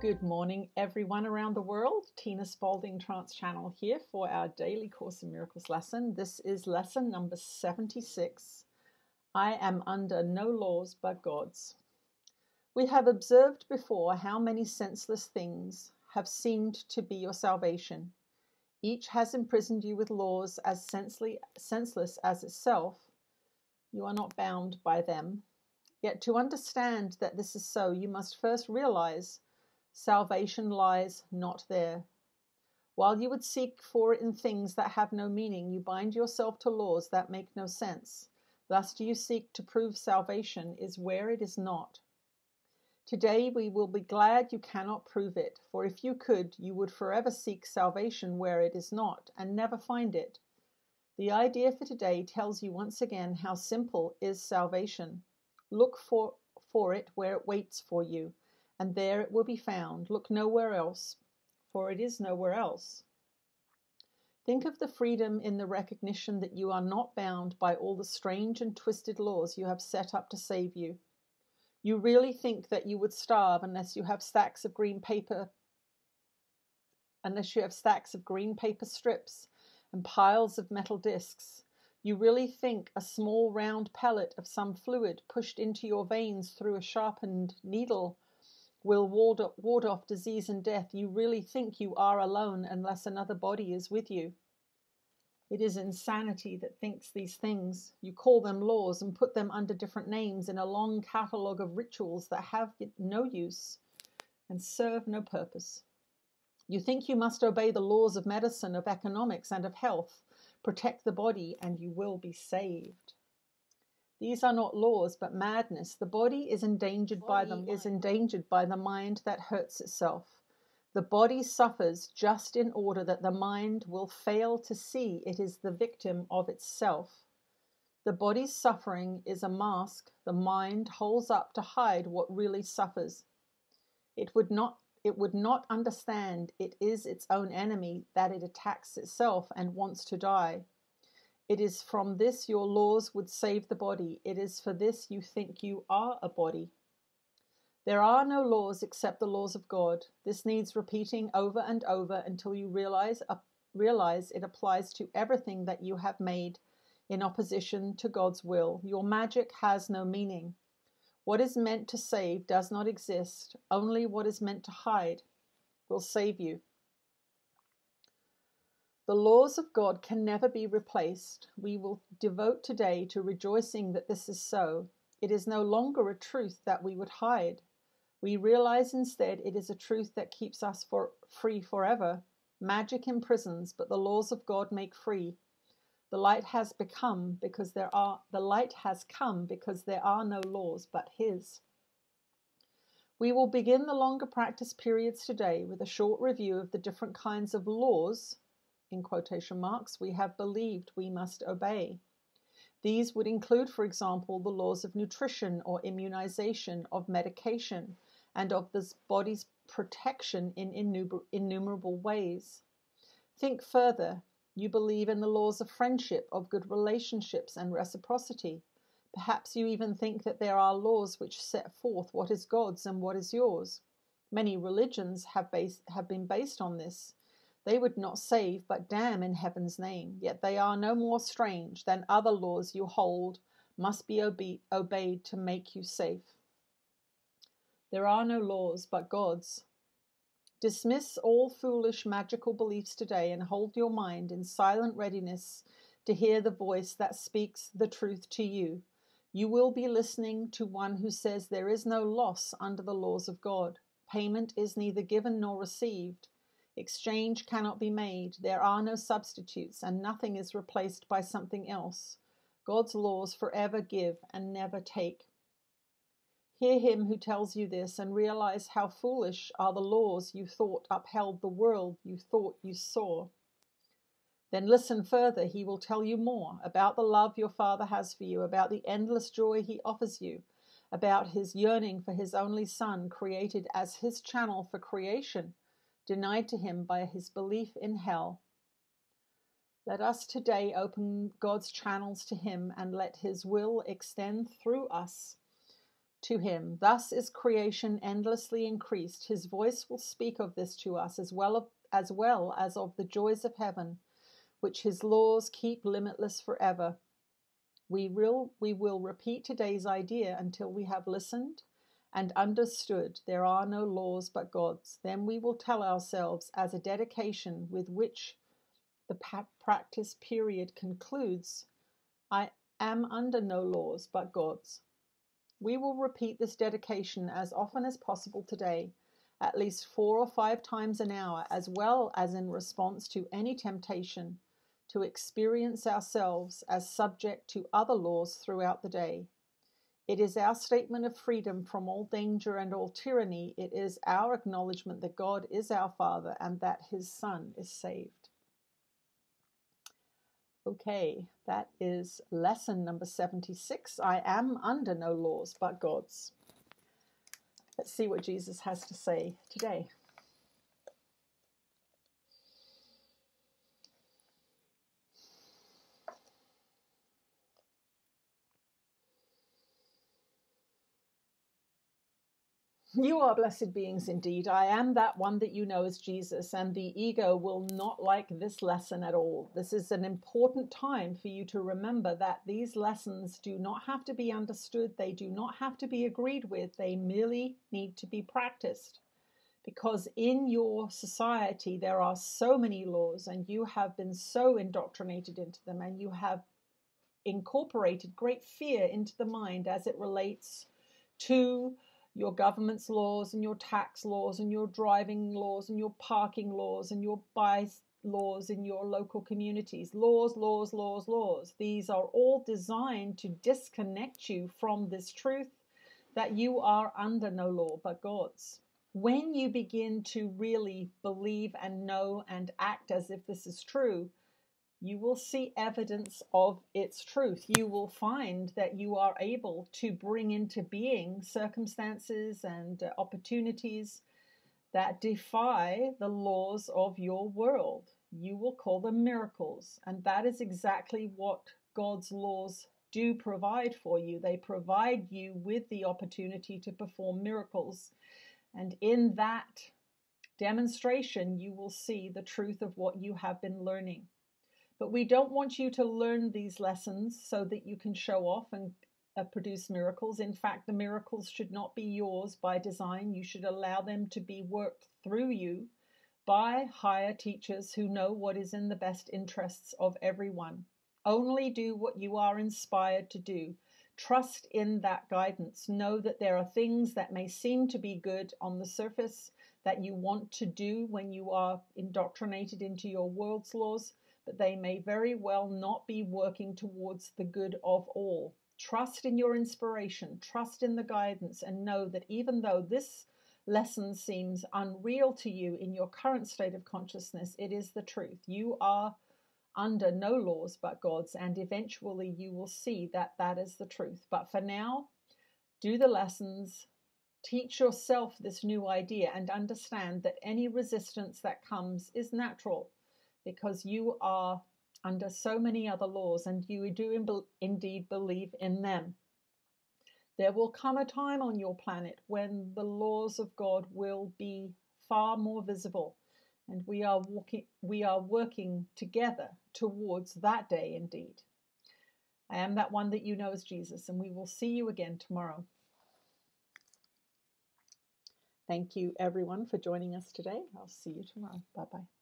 Good morning, everyone around the world. Tina Spalding Trance Channel here for our daily Course in Miracles lesson. This is lesson number 76. I am under no laws but God's. We have observed before how many senseless things have seemed to be your salvation. Each has imprisoned you with laws as senseless as itself. You are not bound by them. Yet to understand that this is so, you must first realize salvation lies not there. While you would seek for it in things that have no meaning, you bind yourself to laws that make no sense. Thus do you seek to prove salvation is where it is not. Today we will be glad you cannot prove it, for if you could, you would forever seek salvation where it is not, and never find it. The idea for today tells you once again how simple is salvation. Look for it where it waits for you, and there it will be found. Look nowhere else, for it is nowhere else. Think of the freedom in the recognition that you are not bound by all the strange and twisted laws you have set up to save you. You really think that you would starve unless you have stacks of green paper strips and piles of metal discs. You really think a small round pellet of some fluid pushed into your veins through a sharpened needle will ward off disease and death. You really think you are alone unless another body is with you. It is insanity that thinks these things. You call them laws and put them under different names in a long catalogue of rituals that have no use and serve no purpose. You think you must obey the laws of medicine, of economics, and of health, protect the body, and you will be saved. These are not laws, but madness. The body is endangered by the mind that hurts itself. The body suffers just in order that the mind will fail to see it is the victim of itself. The body's suffering is a mask the mind holds up to hide what really suffers. It would not understand it is its own enemy, that it attacks itself and wants to die. It is from this your laws would save the body. It is for this you think you are a body. There are no laws except the laws of God. This needs repeating over and over until you realize it applies to everything that you have made in opposition to God's will. Your magic has no meaning. What is meant to save does not exist. Only what is meant to hide will save you. The laws of God can never be replaced. We will devote today to rejoicing that this is so. It is no longer a truth that we would hide. We realize instead it is a truth that keeps us free forever. Magic imprisons, but the laws of God make free. The light has come because there are no laws but His. We will begin the longer practice periods today with a short review of the different kinds of laws, in quotation marks, we have believed we must obey. These would include, for example, the laws of nutrition or immunization, of medication, and of this body's protection in innumerable ways. Think further. You believe in the laws of friendship, of good relationships and reciprocity. Perhaps you even think that there are laws which set forth what is God's and what is yours. Many religions have been based on this. They would not save, but damn in heaven's name. Yet they are no more strange than other laws you hold must be obeyed to make you safe. There are no laws but God's. Dismiss all foolish magical beliefs today and hold your mind in silent readiness to hear the voice that speaks the truth to you. You will be listening to one who says there is no loss under the laws of God. Payment is neither given nor received. Exchange cannot be made. There are no substitutes, and nothing is replaced by something else. God's laws forever give and never take. Hear him who tells you this and realize how foolish are the laws you thought upheld the world you thought you saw. Then listen further. He will tell you more about the love your Father has for you, about the endless joy He offers you, about His yearning for His only Son, created as His channel for creation, denied to Him by His belief in hell. Let us today open God's channels to Him and let His will extend through us to him. Thus is creation endlessly increased. His voice will speak of this to us as well as of the joys of heaven, which his laws keep limitless forever. We will repeat today's idea until we have listened and understood there are no laws but God's. Then we will tell ourselves as a dedication with which the practice period concludes, I am under no laws but God's. We will repeat this dedication as often as possible today, at least 4 or 5 times an hour, as well as in response to any temptation to experience ourselves as subject to other laws throughout the day. It is our statement of freedom from all danger and all tyranny. It is our acknowledgement that God is our Father and that his Son is saved. Okay, that is lesson number 76. I am under no laws but God's. Let's see what Jesus has to say today. You are blessed beings indeed. I am that one that you know as Jesus, and the ego will not like this lesson at all. This is an important time for you to remember that these lessons do not have to be understood. They do not have to be agreed with. They merely need to be practiced. Because in your society, there are so many laws, and you have been so indoctrinated into them, and you have incorporated great fear into the mind as it relates to your government's laws and your tax laws and your driving laws and your parking laws and your laws in your local communities. Laws, laws, laws, laws. These are all designed to disconnect you from this truth that you are under no law but God's. When you begin to really believe and know and act as if this is true, you will see evidence of its truth. You will find that you are able to bring into being circumstances and opportunities that defy the laws of your world. You will call them miracles. And that is exactly what God's laws do provide for you. They provide you with the opportunity to perform miracles. And in that demonstration, you will see the truth of what you have been learning. But we don't want you to learn these lessons so that you can show off and produce miracles. In fact, the miracles should not be yours by design. You should allow them to be worked through you by higher teachers who know what is in the best interests of everyone. Only do what you are inspired to do. Trust in that guidance. Know that there are things that may seem to be good on the surface that you want to do when you are indoctrinated into your world's laws, but they may very well not be working towards the good of all. Trust in your inspiration, trust in the guidance, and know that even though this lesson seems unreal to you in your current state of consciousness, it is the truth. You are under no laws but God's, and eventually you will see that that is the truth. But for now, do the lessons, teach yourself this new idea, and understand that any resistance that comes is natural, because you are under so many other laws and you do indeed believe in them. There will come a time on your planet when the laws of God will be far more visible, and we are working together towards that day indeed. I am that one that you know as Jesus, and we will see you again tomorrow. Thank you everyone for joining us today. I'll see you tomorrow. Bye-bye.